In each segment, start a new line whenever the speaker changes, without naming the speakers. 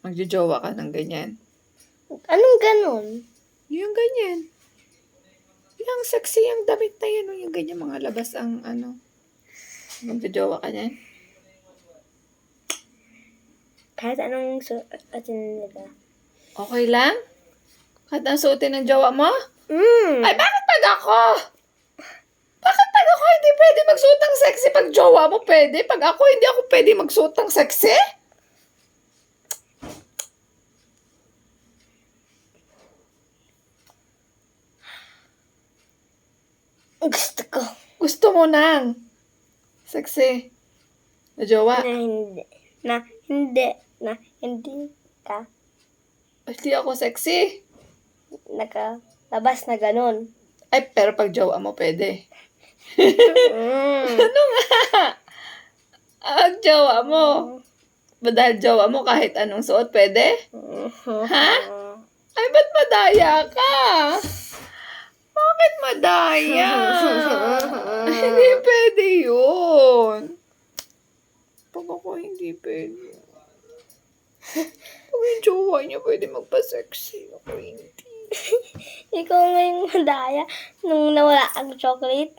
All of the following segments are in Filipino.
Magjojowa ka ng ganyan.
Anong ganun?
Yung ganyan. Yung sexy yung damit na yun. Yung ganyan mga labas ang ano. Magjojowa ka niyan.
Kahit anong suotin nila.
Okay lang? Kahit ang suotin ng jowa mo? Ay, bakit pag ako? Bakit pag ako hindi pwede magsuot ng sexy pag jowa mo pwede? Pag ako hindi ako pwede magsuot ng sexy?
Gusto ko.
Gusto mo ng sexy na jowa?
Na hindi ka
Hindi ako sexy.
nakalabas na ganun.
Ay, pero pag jowa mo pwede. Ang jowa mo. Ba dahil jowa mo kahit anong suot pwede? Ha? Ay, ba't madaya ka? Bakit madaya? Hindi pwede yun. Pag ako hindi pwede. Pag yung jowa niya pwede magpa-sexy. Ako hindi.
Ikaw nga yung madaya nung nawala ang chocolate.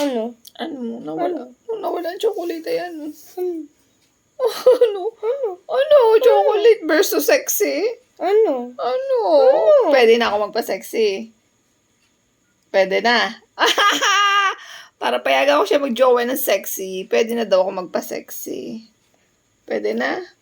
Ano?
Ano? Nawala. Nung nawala ang chocolate yan. Ano? Chocolate versus sexy?
Ano?
Ano? Pwede na ako magpa-sexy. Pwede na. Para payagan ko siya mag-jowa ng sexy, pwede na daw ako magpa-sexy. Pwede na?